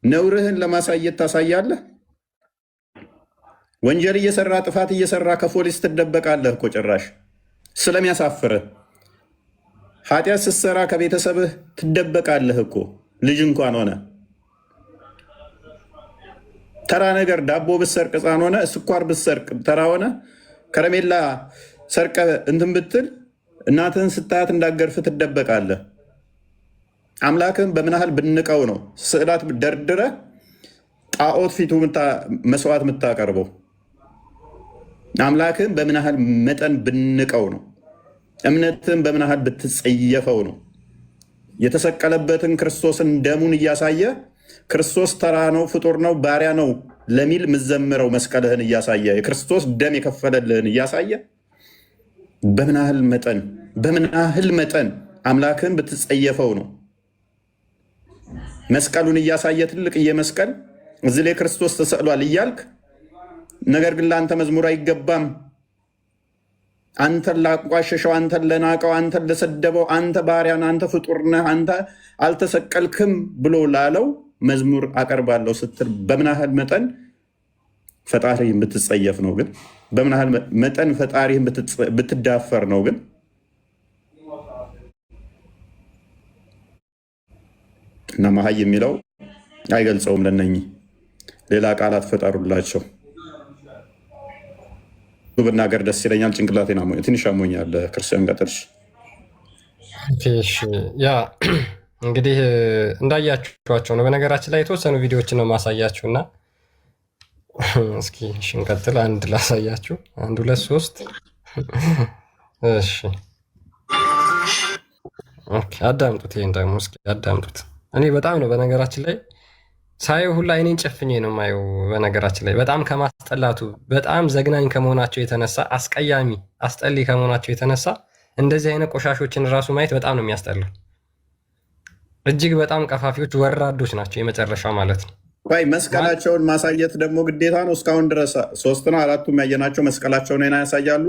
ነውርህን ለማሳየት ታሳያለህ። ወንጀል እየሰራ ጥፋት እየሰራ ከፖሊስ ትደበቃለህ እኮ ጭራሽ ስለሚያሳፍርህ። ኃጢአት ስትሰራ ከቤተሰብህ ትደበቃለህ እኮ ልጅ እንኳን ሆነ። ተራ ነገር ዳቦ ብሰርቅ ሕፃን ሆነ፣ ስኳር ብሰርቅ ተራ ሆነ፣ ከረሜላ ሰርቀ እንትን ብትል እናትህን ስታያት እንዳገርፍ ትደበቃለህ። አምላክህን በምን ያህል ብንቀው ነው ስዕላት ደርድረ ጣዖት ፊቱ መስዋዕት የምታቀርበው? አምላክህን በምን ያህል መጠን ብንቀው ነው? እምነትህን በምን ያህል ብትጸየፈው ነው? የተሰቀለበትን ክርስቶስን ደሙን እያሳየ ክርስቶስ ተራ ነው፣ ፍጡር ነው፣ ባሪያ ነው ለሚል ምዘምረው መስቀልህን እያሳየ የክርስቶስ ደም የከፈለልህን እያሳየ በምን ያህል መጠን አምላክህን ብትጸየፈው ነው? መስቀሉን እያሳየ ትልቅዬ መስቀል እዚህ ላይ ክርስቶስ ተሰቅሏል እያልክ ነገር ግን ለአንተ መዝሙር አይገባም። አንተን ላቋሸሸው፣ አንተን ለናቀው፣ አንተን ለሰደበው፣ አንተ ባሪያን፣ አንተ ፍጡር ነህ፣ አንተ አልተሰቀልክም ብሎ ላለው መዝሙር አቀርባለሁ ስትል በምን ያህል መጠን ፈጣሪህን ብትጸየፍ ነው? ግን በምን ያህል መጠን ፈጣሪህን ብትዳፈር ነው? ግን እና መሀይ የሚለው አይገልጸውም። ለነኚህ ሌላ ቃላት ፈጠሩላቸው። ብናገር ደስ ይለኛል። ጭንቅላቴን ትንሽ አሞኛል። ክርስቲያን ቀጥልሽ። ያ እንግዲህ እንዳያችኋቸው ነው። በነገራችን ላይ የተወሰኑ ቪዲዮዎችን ነው ማሳያችሁ እና እስኪ እንቀጥል። አንድ ላሳያችሁ። 1 2 3 እሺ ኦኬ፣ አዳምጡት። ይሄን ደግሞ እስኪ አዳምጡት። እኔ በጣም ነው በነገራችን ላይ ሳየው ሁላ እኔን ጨፍኜ ነው የማየው። በነገራችን ላይ በጣም ከማስጠላቱ በጣም ዘግናኝ ከመሆናቸው የተነሳ አስቀያሚ አስጠሊ ከመሆናቸው የተነሳ እንደዚህ አይነት ቆሻሾችን ራሱ ማየት በጣም ነው የሚያስጠላው። እጅግ በጣም ቀፋፊዎች ወራዶች ናቸው የመጨረሻ ማለት ነው። መስቀላቸውን ማሳየት ደግሞ ግዴታ ነው። እስካሁን ድረስ 3 ነው 4 ያየናቸው መስቀላቸውን ያሳያሉ፣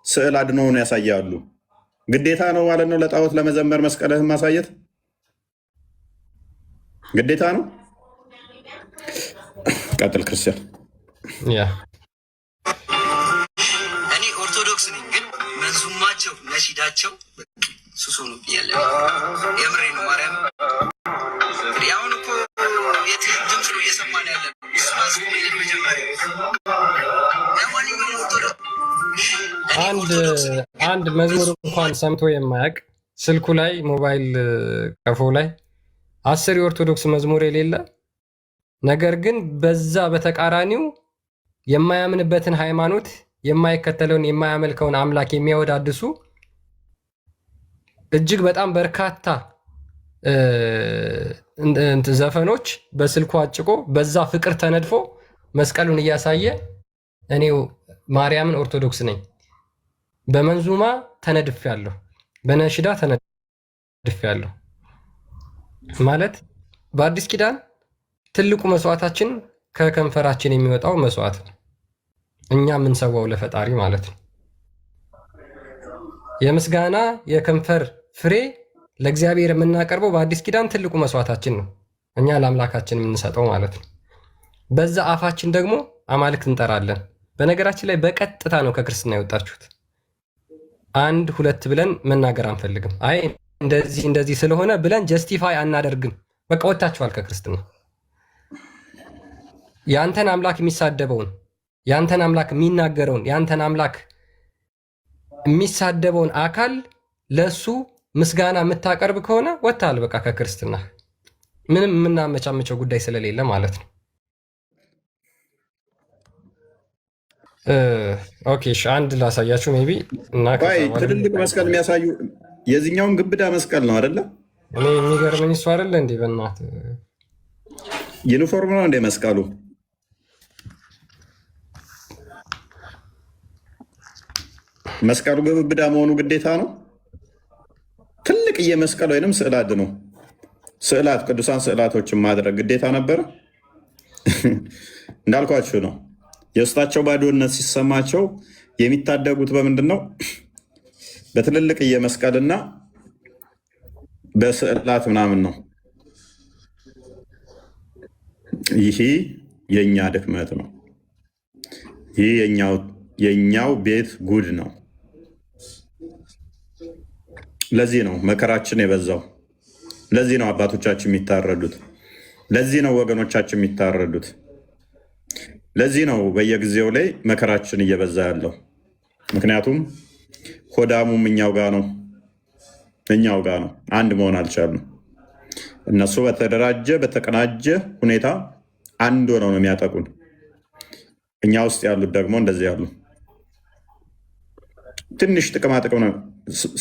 ስዕል አድኖውን ያሳያሉ። ግዴታ ነው ማለት ነው ለጣዖት ለመዘመር መስቀልህን ማሳየት ግዴታ ነው። ቀጥል ክርስቲያን። እኔ ኦርቶዶክስ ነኝ፣ ግን መንዙማቸው ነሺዳቸው ሱሱ ነው ያለ። የምሬ ነው ማርያም። አሁን እኮ ድምፅ ነው እየሰማን ያለ አንድ መዝሙር እንኳን ሰምቶ የማያውቅ ስልኩ ላይ ሞባይል ቀፎ ላይ 10 የኦርቶዶክስ መዝሙር የሌለ ነገር ግን በዛ በተቃራኒው የማያምንበትን ሃይማኖት የማይከተለውን የማያመልከውን አምላክ የሚያወዳድሱ እጅግ በጣም በርካታ ዘፈኖች በስልኩ አጭቆ በዛ ፍቅር ተነድፎ መስቀሉን እያሳየ እኔው ማርያምን ኦርቶዶክስ ነኝ፣ በመንዙማ ተነድፌያለሁ፣ በነሽዳ ተነድፌያለሁ ማለት በአዲስ ኪዳን ትልቁ መስዋዕታችን ከከንፈራችን የሚወጣው መስዋዕት ነው። እኛ የምንሰዋው ለፈጣሪ ማለት ነው። የምስጋና የከንፈር ፍሬ ለእግዚአብሔር የምናቀርበው በአዲስ ኪዳን ትልቁ መስዋዕታችን ነው። እኛ ለአምላካችን የምንሰጠው ማለት ነው። በዛ አፋችን ደግሞ አማልክት እንጠራለን። በነገራችን ላይ በቀጥታ ነው ከክርስትና የወጣችሁት። 1 2 ብለን መናገር አንፈልግም። አይ እንደዚህ ስለሆነ ብለን ጀስቲፋይ አናደርግም። በቃ ወጣችኋል ከክርስትና። ያንተን አምላክ የሚሳደበውን፣ ያንተን አምላክ የሚናገረውን፣ ያንተን አምላክ የሚሳደበውን አካል ለሱ ምስጋና የምታቀርብ ከሆነ ወጣል በቃ ከክርስትና። ምንም የምናመቻመቸው ጉዳይ ስለሌለ ማለት ነው። ኦኬ እሺ፣ አንድ ላሳያችሁ ሜይ ቢ እና ትልልቅ መስቀል የሚያሳዩ የዚህኛውም ግብዳ መስቀል ነው አይደለ? እኔ የሚገርመኝ እሱ አይደለ እንዴ? በእናትህ ዩኒፎርም ነው እንደ መስቀሉ። መስቀሉ ግብዳ መሆኑ ግዴታ ነው። ትልቅ የመስቀል ወይንም ስዕላት ነው። ስዕላት ቅዱሳን ስዕላቶችን ማድረግ ግዴታ ነበረ። እንዳልኳችሁ ነው። የውስጣቸው ባዶነት ሲሰማቸው የሚታደጉት በምንድን ነው? በትልልቅ የመስቀልና በስዕላት ምናምን ነው። ይሄ የኛ ድክመት ነው። ይህ የኛው ቤት ጉድ ነው። ለዚህ ነው መከራችን የበዛው። ለዚህ ነው አባቶቻችን የሚታረዱት። ለዚህ ነው ወገኖቻችን የሚታረዱት። ለዚህ ነው በየጊዜው ላይ መከራችን እየበዛ ያለው። ምክንያቱም ሆዳሙም እኛው ጋ ነው። አንድ መሆን አልቻልንም። እነሱ በተደራጀ በተቀናጀ ሁኔታ አንድ ሆነው ነው የሚያጠቁን። እኛ ውስጥ ያሉት ደግሞ እንደዚህ ያሉ ትንሽ ጥቅማጥቅም ነው።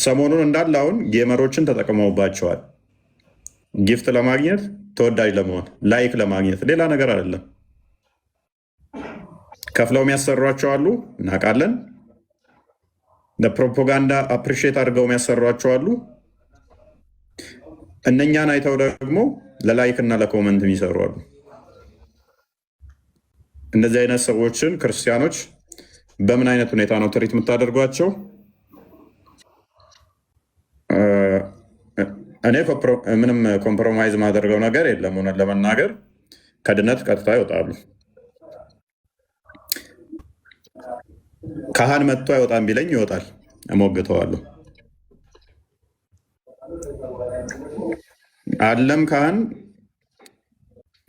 ሰሞኑን እንዳለ አሁን ጌመሮችን ተጠቅመውባቸዋል። ጊፍት ለማግኘት፣ ተወዳጅ ለመሆን፣ ላይክ ለማግኘት፣ ሌላ ነገር አይደለም። ከፍለው የሚያሰሯቸው አሉ፣ እናውቃለን። ለፕሮፓጋንዳ አፕሪሺየት አድርገው የሚያሰሯቸው አሉ። እነኛን አይተው ደግሞ ለላይክ እና ለኮመንት የሚሰሩ አሉ። እንደዚህ አይነት ሰዎችን ክርስቲያኖች በምን አይነት ሁኔታ ነው ትሪት የምታደርጓቸው? እኔ ምንም ኮምፕሮማይዝ ማደርገው ነገር የለም። እውነት ለመናገር ከድነት ቀጥታ ይወጣሉ። ካህን መጥቶ አይወጣም ቢለኝ ይወጣል፣ እሞግተዋለሁ። አለም ካህን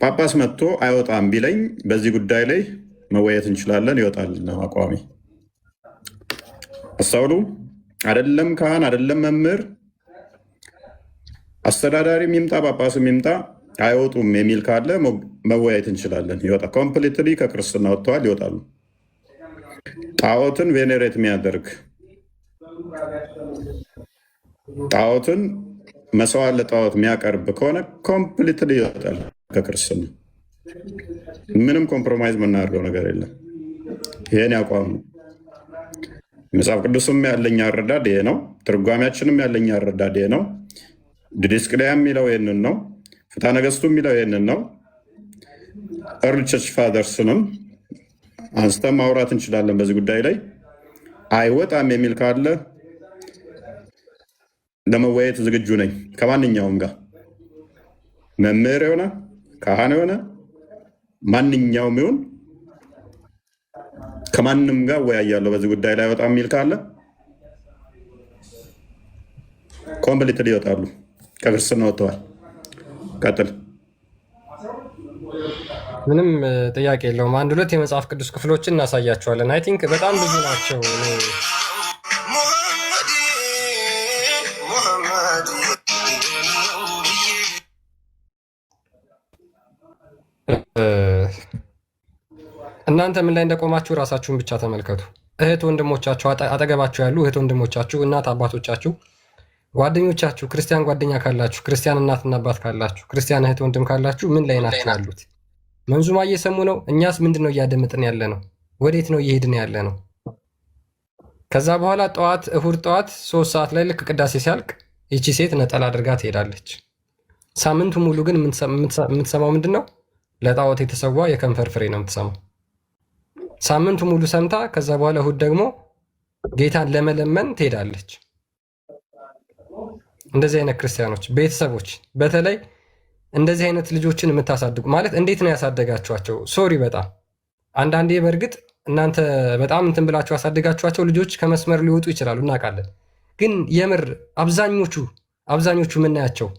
ጳጳስ መጥቶ አይወጣም ቢለኝ በዚህ ጉዳይ ላይ መወየት እንችላለን፣ ይወጣል ነው አቋሚ። አስተውሉ። አይደለም ካህን አይደለም መምህር፣ አስተዳዳሪም ይምጣ ጳጳስም ይምጣ አይወጡም የሚል ካለ መወያየት እንችላለን። ይወጣ ኮምፕሊትሊ ከክርስትና ወጥተዋል፣ ይወጣሉ። ጣዖትን ቬኔሬት የሚያደርግ ጣዖትን መስዋዕት ለጣዖት የሚያቀርብ ከሆነ ኮምፕሊትሊ ይወጣል ከክርስትና። ምንም ኮምፕሮማይዝ የምናደርገው ነገር የለም። ይሄን ያቋሙ። መጽሐፍ ቅዱስም ያለኝ አረዳድ ይሄ ነው። ትርጓሚያችንም ያለኝ አረዳድ ይሄ ነው። ዲድስቅልያ የሚለው ይህንን ነው። ፍትሐ ነገሥቱ የሚለው ይህንን ነው። እርል ቸርች ፋዘርስንም አንስተን ማውራት እንችላለን በዚህ ጉዳይ ላይ። አይወጣም የሚል ካለ ለመወያየት ዝግጁ ነኝ ከማንኛውም ጋር። መምህር የሆነ ካህን የሆነ ማንኛውም ይሁን ከማንም ጋር ወያያለሁ በዚህ ጉዳይ ላይ። አይወጣም የሚል ካለ ኮምፕሊትሊ ይወጣሉ፣ ከክርስትና ወጥተዋል። ቀጥል። ምንም ጥያቄ የለውም። አንድ ሁለት የመጽሐፍ ቅዱስ ክፍሎችን እናሳያቸዋለን። አይ ቲንክ በጣም ብዙ ናቸው። እናንተ ምን ላይ እንደቆማችሁ ራሳችሁን ብቻ ተመልከቱ። እህት ወንድሞቻችሁ፣ አጠገባችሁ ያሉ እህት ወንድሞቻችሁ፣ እናት አባቶቻችሁ፣ ጓደኞቻችሁ፣ ክርስቲያን ጓደኛ ካላችሁ፣ ክርስቲያን እናትና አባት ካላችሁ፣ ክርስቲያን እህት ወንድም ካላችሁ ምን ላይ ናችሁ ያሉት? መንዙማ እየሰሙ ነው? እኛስ ምንድን ነው እያደመጥን ያለ ነው? ወዴት ነው እየሄድን ያለ ነው? ከዛ በኋላ እሁድ ጠዋት 3 ሰዓት ላይ ልክ ቅዳሴ ሲያልቅ ይቺ ሴት ነጠላ አድርጋ ትሄዳለች። ሳምንቱ ሙሉ ግን የምትሰማው ምንድን ነው? ለጣዖት የተሰዋ የከንፈር ፍሬ ነው የምትሰማው። ሳምንቱ ሙሉ ሰምታ ከዛ በኋላ እሁድ ደግሞ ጌታን ለመለመን ትሄዳለች። እንደዚህ አይነት ክርስቲያኖች ቤተሰቦች፣ በተለይ እንደዚህ አይነት ልጆችን የምታሳድጉ ማለት እንዴት ነው ያሳደጋችኋቸው? ሶሪ በጣም አንዳንዴ በእርግጥ እናንተ በጣም እንትን ብላችሁ ያሳደጋችኋቸው ልጆች ከመስመር ሊወጡ ይችላሉ፣ እናውቃለን። ግን የምር አብዛኞቹ የምናያቸው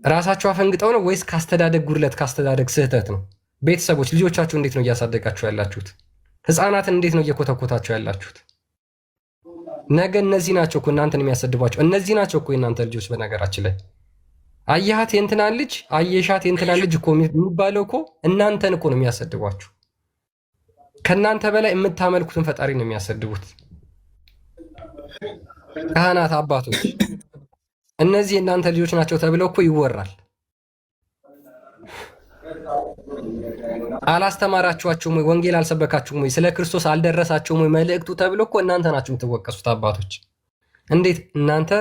ራሳቸው አፈንግጠው ነው ወይስ ካስተዳደግ ጉድለት ካስተዳደግ ስህተት ነው? ቤተሰቦች ልጆቻችሁ እንዴት ነው እያሳደጋችሁ ያላችሁት? ህፃናትን እንዴት ነው እየኮተኮታችሁ ያላችሁት? ነገ እነዚህ ናቸው እኮ እናንተን የሚያሰድቧቸው። እነዚህ ናቸው እኮ የእናንተ ልጆች። በነገራችን ላይ አየሃት የእንትና ልጅ አየሻት የእንትና ልጅ እኮ የሚባለው እኮ እናንተን እኮ ነው የሚያሰድቧችሁ። ከእናንተ በላይ የምታመልኩትን ፈጣሪ ነው የሚያሰድቡት። ካህናት፣ አባቶች እነዚህ የእናንተ ልጆች ናቸው ተብለው እኮ ይወራል። አላስተማራችኋቸውም ወይ? ወንጌል አልሰበካችሁም ወይ? ስለ ክርስቶስ አልደረሳችሁም ወይ መልእክቱ ተብሎ እኮ እናንተ ናችሁ የምትወቀሱት። አባቶች እንዴት እናንተ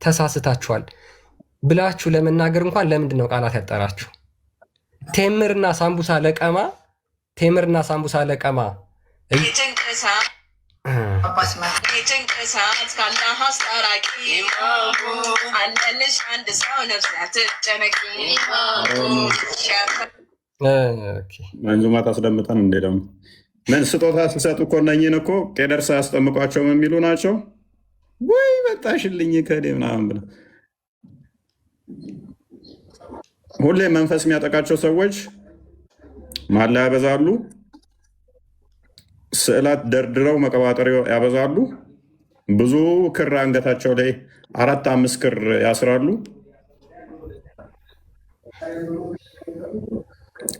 ተሳስታችኋል ብላችሁ ለመናገር እንኳን ለምንድን ነው ቃላት ያጠራችሁ? ቴምርና ሳምቡሳ ለቀማ የጭንቅ ሰዓት ካላህ አስታራቂ አለልሽ አንድ ሰው ነፍስ አትጨነቂ። ኦኬ። መንዙማ ታስደምጠን እንዴ? ደግሞ ምን ስጦታ ሲሰጡ እኮ እነኝን እኮ ቄደር ሳያስጠምቋቸው የሚሉ ናቸው ወይ? መጣሽልኝ ከዴ ምናምን ብለው ሁሌ መንፈስ የሚያጠቃቸው ሰዎች ማላ ያበዛሉ፣ ስዕላት ደርድረው መቀባጠር ያበዛሉ፣ ብዙ ክር አንገታቸው ላይ 4-5 ክር ያስራሉ፣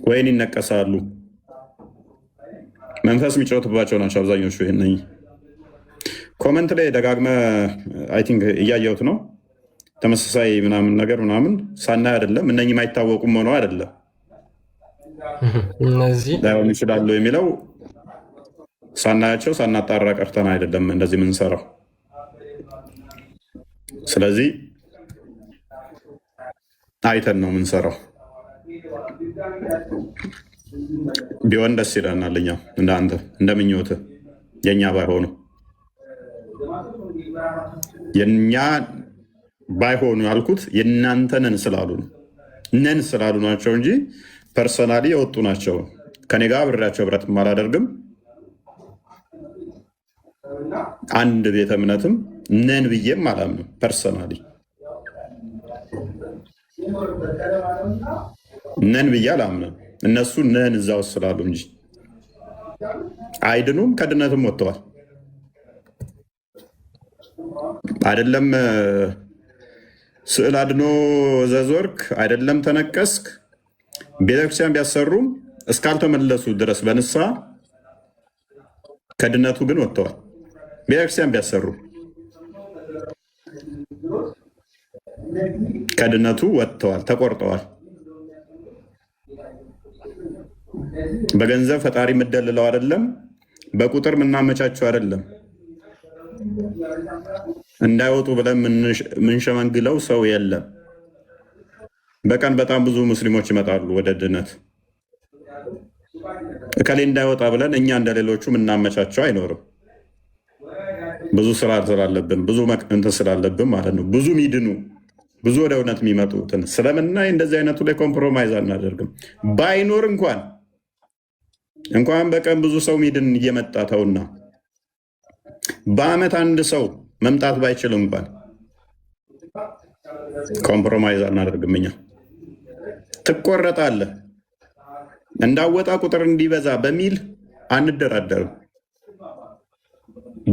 ወይን ይነቀሳሉ። መንፈስ የሚጫወትባቸው ናቸው አብዛኞቹ። ይህን ኮመንት ላይ ደጋግመ አይ ቲንክ እያየሁት ነው። ተመሳሳይ ምናምን ነገር ምናምን ሳናይ አይደለም እነኝህ የማይታወቁም ሆነው አይደለም እነዚህ ላይሆን ይችላሉ የሚለው ሳናያቸው ሳናጣራ ቀርተን አይደለም እንደዚህ የምንሰራው። ስለዚህ አይተን ነው የምንሰራው። ቢሆን ደስ ይለናል። እኛ እንደ አንተ እንደምኞት የእኛ ባይሆኑ የእኛ ባይሆኑ ያልኩት የእናንተ ነን ስላሉ ነው። ነን ስላሉ ናቸው እንጂ ፐርሰናሊ የወጡ ናቸው። ከኔ ጋር አብሬያቸው ህብረት አላደርግም። አንድ ቤተ እምነትም ነን ብዬም አላምንም። ፐርሰናሊ ነን ብዬ አላምንም። እነሱ ነን እዛ ውስጥ ስላሉ እንጂ አይድኑም። ከድነትም ወጥተዋል። አይደለም ስዕል አድኖ ዘዞርክ፣ አይደለም ተነቀስክ፣ ቤተክርስቲያን ቢያሰሩም እስካልተመለሱ ድረስ በንስሐ ከድነቱ ግን ወጥተዋል። ቤተክርስቲያን ቢያሰሩ ከድነቱ ወጥተዋል፣ ተቆርጠዋል። በገንዘብ ፈጣሪ የምደልለው አይደለም፣ በቁጥር የምናመቻቸው አይደለም። እንዳይወጡ ብለን የምንሸመንግለው ሰው የለም። በቀን በጣም ብዙ ሙስሊሞች ይመጣሉ ወደ ድነት። እከሌ እንዳይወጣ ብለን እኛ እንደሌሎቹ የምናመቻቸው አይኖርም። ብዙ ስራ ስላለብን ብዙ እንትን ስላለብን ማለት ነው። ብዙ ሚድኑ ብዙ ወደ እውነት የሚመጡትን ስለምናይ እንደዚህ አይነቱ ላይ ኮምፕሮማይዝ አናደርግም። ባይኖር እንኳን በቀን ብዙ ሰው ሚድን እየመጣ ተውና በአመት አንድ ሰው መምጣት ባይችል እንኳን ኮምፕሮማይዝ አናደርግም። እኛ ትቆረጣለህ እንዳወጣ ቁጥር እንዲበዛ በሚል አንደራደርም።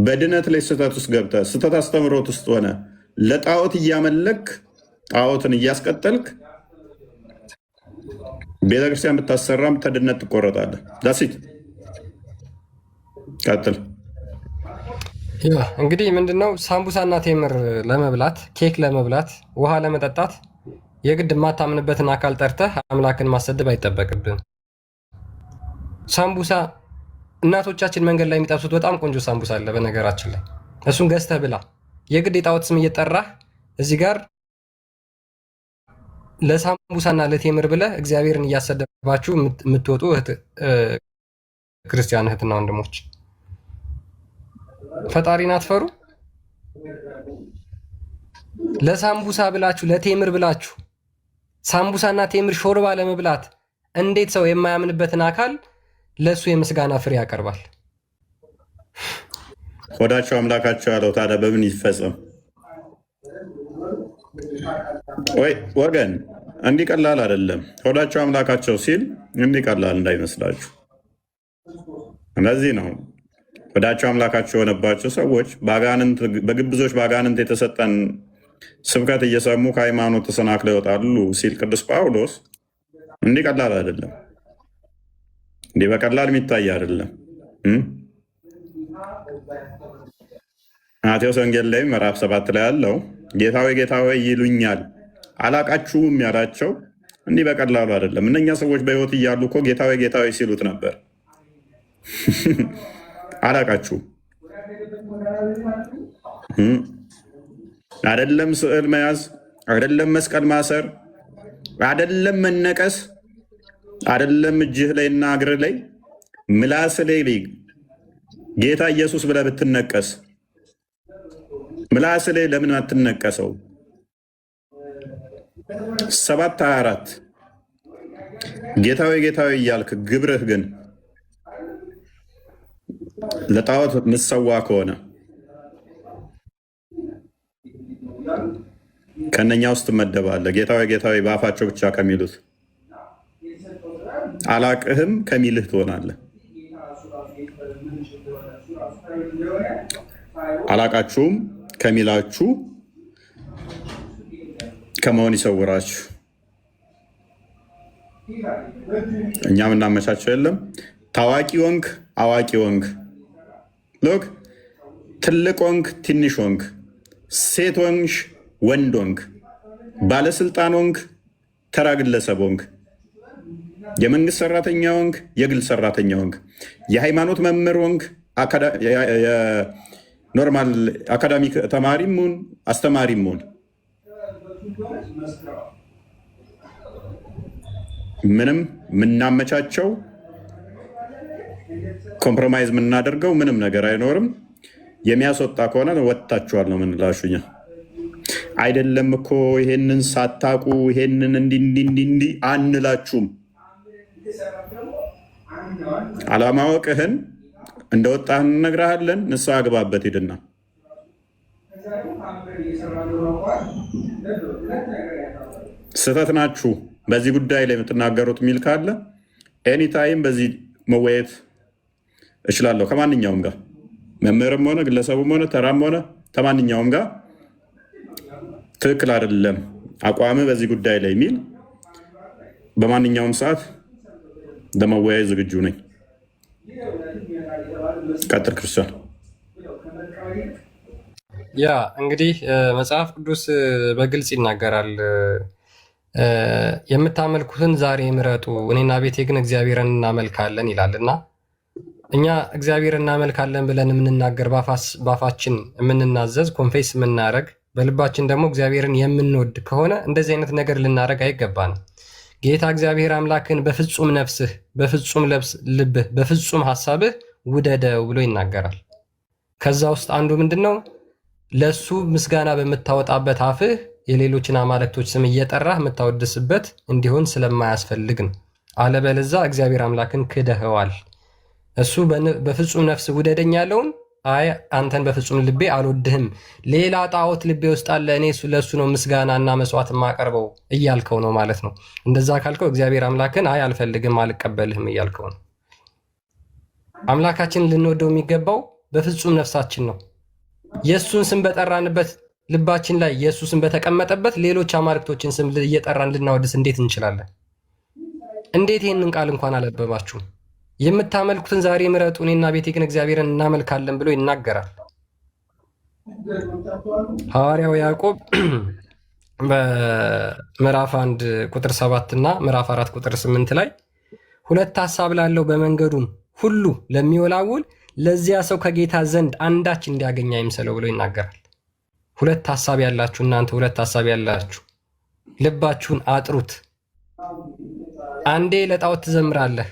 በድነት ላይ ስህተት ውስጥ ገብተህ ስህተት አስተምሮት ውስጥ ሆነ ለጣዖት እያመለክ ጣዖትን እያስቀጠልክ ቤተክርስቲያን ብታሰራም ተድነት ትቆረጣለህ። ዳሲት ቀጥል። እንግዲህ ምንድነው ሳምቡሳና ቴምር ለመብላት ኬክ ለመብላት ውሃ ለመጠጣት የግድ የማታምንበትን አካል ጠርተህ አምላክን ማሰደብ አይጠበቅብን። ሳምቡሳ እናቶቻችን መንገድ ላይ የሚጠብሱት በጣም ቆንጆ ሳምቡሳ አለ በነገራችን ላይ፣ እሱን ገዝተህ ብላ። የግድ የጣዖት ስም እየጠራህ እዚህ ጋር ለሳምቡሳና ለቴምር ብለህ እግዚአብሔርን እያሰደባችሁ የምትወጡ ክርስቲያን እህትና ወንድሞች ፈጣሪን አትፈሩ? ለሳምቡሳ ብላችሁ ለቴምር ብላችሁ ሳምቡሳና ቴምር ሾርባ ለመብላት እንዴት ሰው የማያምንበትን አካል ለእሱ የምስጋና ፍሬ ያቀርባል? ሆዳቸው አምላካቸው ያለው ታዲያ በምን ይፈጸም? ወይ ወገን እንዲህ ቀላል አይደለም። ሆዳቸው አምላካቸው ሲል እንዲህ ቀላል እንዳይመስላችሁ። እንደዚህ ነው ሆዳቸው አምላካቸው የሆነባቸው ሰዎች በግብዞች በአጋንንት የተሰጠን ስብከት እየሰሙ ከሃይማኖት ተሰናክለው ይወጣሉ ሲል ቅዱስ ጳውሎስ እንዲህ ቀላል አይደለም። እንዲህ በቀላል የሚታይ አይደለም። ማቴዎስ ወንጌል ላይ ምዕራፍ 7 ላይ ያለው ጌታ ሆይ ጌታ ሆይ ይሉኛል አላቃችሁም ያላቸው እንዲህ በቀላሉ አይደለም። እነኛ ሰዎች በሕይወት እያሉ እኮ ጌታ ሆይ ጌታ ሆይ ሲሉት ነበር። አላቃችሁም አይደለም ስዕል መያዝ፣ አይደለም መስቀል ማሰር፣ አይደለም መነቀስ፣ አይደለም እጅህ ላይ እና እግርህ ላይ ምላስ ላይ ጌታ ኢየሱስ ብለህ ብትነቀስ ምላስ ላይ ለምን አትነቀሰው? 7:24 ጌታዊ ጌታዊ እያልክ ግብርህ ግን ለጣዖት ምሰዋ ከሆነ ከነኛ ውስጥ ትመደባለህ። ጌታዊ ጌታዊ በአፋቸው ብቻ ከሚሉት አላቅህም ከሚልህ ትሆናለህ። አላቃችሁም ከሚላችሁ ከመሆን ይሰውራችሁ። እኛ ምናመቻቸው የለም። ታዋቂ ወንክ አዋቂ ወንክ ሎክ ትልቅ ወንክ ትንሽ ወንክ ሴት ወንሽ ወንድ ወንክ ባለስልጣን ወንክ ተራ ግለሰብ ወንክ የመንግስት ሰራተኛ ወንክ የግል ሰራተኛ ወንክ የሃይማኖት መምህር ወንክ ኖርማል አካዳሚክ ተማሪም ሁን አስተማሪም ሁን ምንም ምናመቻቸው ኮምፕሮማይዝ የምናደርገው ምንም ነገር አይኖርም። የሚያስወጣ ከሆነ ወጥታችኋል ነው ምንላሹኛ። አይደለም እኮ ይሄንን ሳታቁ ይሄንን እንዲ አንላችሁም። አለማወቅህን እንደወጣህ እንነግርሃለን። ንስሐ ግባበት ሂድና ስህተት ናችሁ በዚህ ጉዳይ ላይ የምትናገሩት ሚል ካለ ኤኒታይም በዚህ መወየት እችላለሁ ከማንኛውም ጋር መምህርም ሆነ ግለሰቡም ሆነ ተራም ሆነ ከማንኛውም ጋር ትክክል አይደለም አቋም በዚህ ጉዳይ ላይ ሚል በማንኛውም ሰዓት ለመወያየት ዝግጁ ነኝ። ቀጥል ክርስቲያን። ያ እንግዲህ መጽሐፍ ቅዱስ በግልጽ ይናገራል። የምታመልኩትን ዛሬ ምረጡ፣ እኔና ቤቴ ግን እግዚአብሔርን እናመልካለን ይላል እና እኛ እግዚአብሔር እናመልካለን ብለን የምንናገር ባፋችን የምንናዘዝ ኮንፌስ የምናደርግ በልባችን ደግሞ እግዚአብሔርን የምንወድ ከሆነ እንደዚህ አይነት ነገር ልናደርግ አይገባንም። ጌታ እግዚአብሔር አምላክን በፍጹም ነፍስህ፣ በፍጹም ልብህ፣ በፍጹም ሀሳብህ ውደደው ብሎ ይናገራል። ከዛ ውስጥ አንዱ ምንድን ነው? ለእሱ ምስጋና በምታወጣበት አፍህ የሌሎችን አማልክቶች ስም እየጠራህ የምታወድስበት እንዲሆን ስለማያስፈልግ ነው። አለበለዛ እግዚአብሔር አምላክን ክደኸዋል። እሱ በፍጹም ነፍስ ውደደኝ ያለውን አይ አንተን በፍጹም ልቤ አልወድህም፣ ሌላ ጣዖት ልቤ ውስጥ አለ፣ እኔ ለእሱ ነው ምስጋና እና መስዋዕት የማቀርበው እያልከው ነው ማለት ነው። እንደዛ ካልከው እግዚአብሔር አምላክን አይ አልፈልግም፣ አልቀበልህም እያልከው ነው። አምላካችንን ልንወደው የሚገባው በፍጹም ነፍሳችን ነው። የእሱን ስም በጠራንበት ልባችን ላይ የእሱ ስም በተቀመጠበት ሌሎች አማልክቶችን ስም እየጠራን ልናወድስ እንዴት እንችላለን? እንዴት ይህንን ቃል እንኳን አላበባችሁም? የምታመልኩትን ዛሬ ምረጡ፣ እኔና ቤቴ ግን እግዚአብሔርን እናመልካለን ብሎ ይናገራል። ሐዋርያው ያዕቆብ በምዕራፍ 1 ቁጥር 7 እና ምዕራፍ 4 ቁጥር 8 ላይ ሁለት ሐሳብ ላለው በመንገዱም ሁሉ ለሚወላውል ለዚያ ሰው ከጌታ ዘንድ አንዳች እንዲያገኝ አይምሰለው ብሎ ይናገራል። ሁለት ሐሳብ ያላችሁ እናንተ ሁለት ሐሳብ ያላችሁ ልባችሁን አጥሩት። አንዴ ለጣዖት ትዘምራለህ፣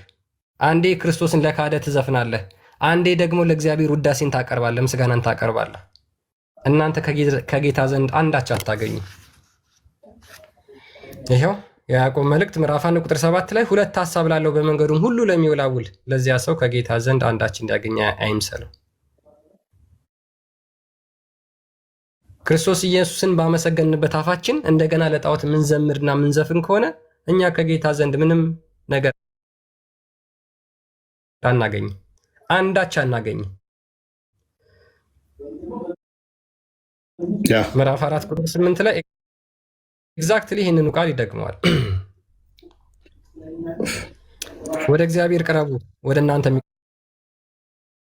አንዴ ክርስቶስን ለካደ ትዘፍናለህ፣ አንዴ ደግሞ ለእግዚአብሔር ውዳሴን ታቀርባለህ፣ ምስጋናን ታቀርባለህ። እናንተ ከጌታ ዘንድ አንዳች አታገኙ። ይኸው የያዕቆብ መልእክት ምዕራፍ 1 ቁጥር 7 ላይ ሁለት ሐሳብ ላለው በመንገዱም ሁሉ ለሚወላውል ለዚያ ሰው ከጌታ ዘንድ አንዳች እንዲያገኝ አይምሰለው። ክርስቶስ ኢየሱስን ባመሰገንበት አፋችን እንደገና ለጣዖት ምንዘምርና ምንዘፍን ከሆነ እኛ ከጌታ ዘንድ ምንም ነገር አናገኝም፣ አንዳች አናገኝም። ምዕራፍ 4 ቁጥር 8 ላይ ኤግዛክትሊ ይህንኑ ቃል ይደግመዋል። ወደ እግዚአብሔር ቅረቡ፣ ወደ እናንተ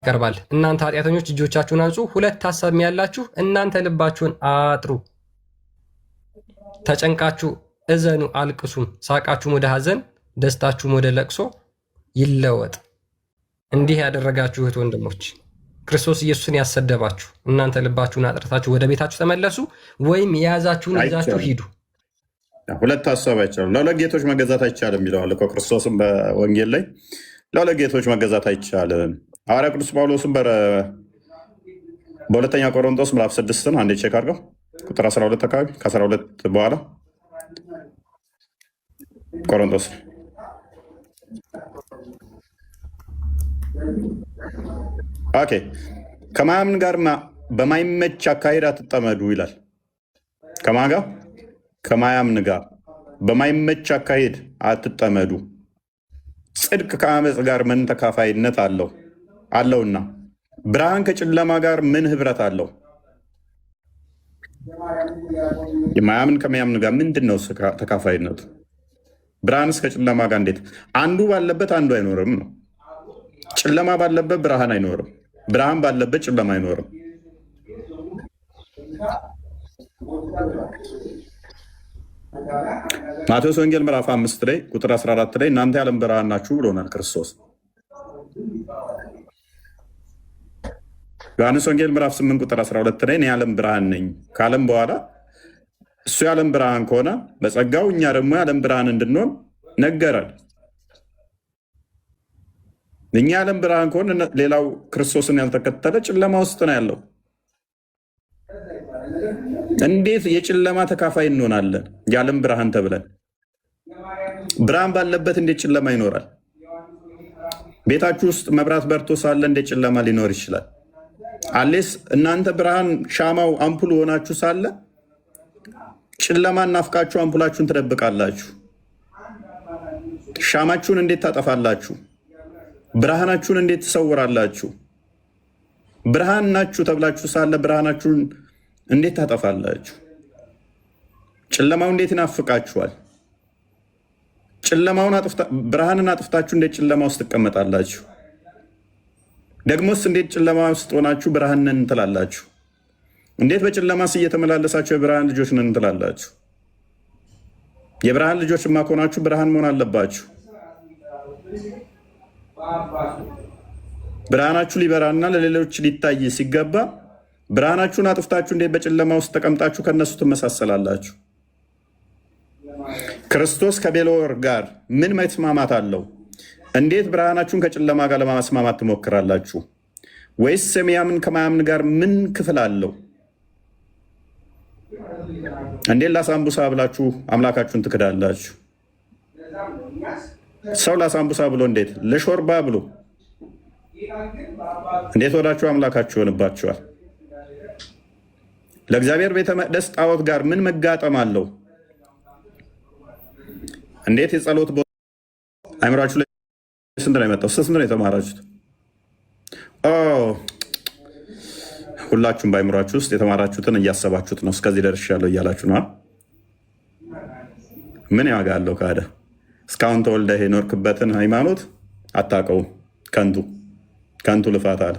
ይቀርባል። እናንተ ኃጢአተኞች እጆቻችሁን አንጹ፣ ሁለት ሐሳብ ያላችሁ እናንተ ልባችሁን አጥሩ። ተጨንቃችሁ እዘኑ አልቅሱም፣ ሳቃችሁም ወደ ሐዘን ደስታችሁም ወደ ለቅሶ ይለወጥ። እንዲህ ያደረጋችሁ እህት ወንድሞች፣ ክርስቶስ ኢየሱስን ያሰደባችሁ እናንተ ልባችሁን አጥርታችሁ ወደ ቤታችሁ ተመለሱ፣ ወይም የያዛችሁን ይዛችሁ ሂዱ። ሁለት ሐሳብ አይቻልም። ለሁለት ጌቶች መገዛት አይቻልም ይለዋል እኮ ክርስቶስም በወንጌል ላይ ለሁለት ጌቶች መገዛት አይቻልም። ሐዋርያ ቅዱስ ጳውሎስም በሁለተኛ ቆሮንቶስ ምዕራፍ 6 አንዴ ቼክ አድርገው ቁጥር 12 አካባቢ ከ12 በኋላ ቆሮንቶስ ኦኬ። ከማያምን ጋር በማይመች አካሄድ አትጠመዱ ይላል። ከማን ጋር? ከማያምን ጋር በማይመች አካሄድ አትጠመዱ። ጽድቅ ከአመፅ ጋር ምን ተካፋይነት አለውና? ብርሃን ከጨለማ ጋር ምን ህብረት አለው? የማያምን ከማያምን ጋር ምንድን ነው ተካፋይነቱ? ብርሃንስ ከጨለማ ጋር እንዴት? አንዱ ባለበት አንዱ አይኖርም ነው። ጨለማ ባለበት ብርሃን አይኖርም። ብርሃን ባለበት ጨለማ አይኖርም። ማቴዎስ ወንጌል ምዕራፍ 5 ላይ ቁጥር 14 ላይ እናንተ የዓለም ብርሃን ናችሁ ብሎናል ክርስቶስ። ዮሐንስ ወንጌል ምዕራፍ 8 ቁጥር 12 ላይ እኔ የዓለም ብርሃን ነኝ ካለም በኋላ እሱ የዓለም ብርሃን ከሆነ በጸጋው እኛ ደግሞ የዓለም ብርሃን እንድንሆን ነገረን። እኛ የዓለም ብርሃን ከሆነ ሌላው ክርስቶስን ያልተከተለ ጨለማ ውስጥ ነው ያለው። እንዴት የጨለማ ተካፋይ እንሆናለን? የዓለም ብርሃን ተብለን ብርሃን ባለበት እንዴት ጨለማ ይኖራል? ቤታችሁ ውስጥ መብራት በርቶ ሳለ እንዴት ጨለማ ሊኖር ይችላል? አሌስ እናንተ ብርሃን ሻማው አምፑል ሆናችሁ ሳለ ጨለማ እናፍቃችሁ አምፑላችሁን ትደብቃላችሁ። ሻማችሁን እንዴት ታጠፋላችሁ? ብርሃናችሁን እንዴት ትሰውራላችሁ? ብርሃን ናችሁ ተብላችሁ ሳለ ብርሃናችሁን እንዴት ታጠፋላችሁ? ጨለማው እንዴት ይናፍቃችኋል? ብርሃንን አጥፍታችሁ እንዴት ጨለማ ውስጥ ትቀመጣላችሁ? ደግሞስ እንዴት ጨለማ ውስጥ ሆናችሁ ብርሃን ነን ትላላችሁ? እንዴት በጨለማስ እየተመላለሳችሁ የብርሃን ልጆች ነን ትላላችሁ? የብርሃን ልጆችማ ከሆናችሁ ብርሃን መሆን አለባችሁ። ብርሃናችሁ ሊበራና ለሌሎች ሊታይ ሲገባ ብርሃናችሁን አጥፍታችሁ እንዴት በጨለማ ውስጥ ተቀምጣችሁ ከነሱ ትመሳሰላላችሁ? ክርስቶስ ከቤልወር ጋር ምን መስማማት አለው? እንዴት ብርሃናችሁን ከጨለማ ጋር ለማስማማት ትሞክራላችሁ? ወይስ የሚያምን ከማያምን ጋር ምን ክፍል አለው? እንዴት ላሳምቡሳ ብላችሁ አምላካችሁን ትክዳላችሁ? ሰው ላሳምቡሳ ብሎ እንዴት ለሾርባ ብሎ እንዴት ወዳችሁ አምላካችሁ ይሆንባችኋል? ለእግዚአብሔር ቤተ መቅደስ ጣዖት ጋር ምን መጋጠም አለው? እንዴት የጸሎት አይምራችሁ ላይ ስንት ነው የመጣው? ስንት ነው የተማራችሁት? ሁላችሁም በአይምሯችሁ ውስጥ የተማራችሁትን እያሰባችሁት ነው። እስከዚህ ደርሻለሁ እያላችሁ ነው። ምን ያጋ አለው ካደ? እስካሁን ተወልደህ የኖርክበትን ሃይማኖት አታውቀውም። ከንቱ ልፋት አለ።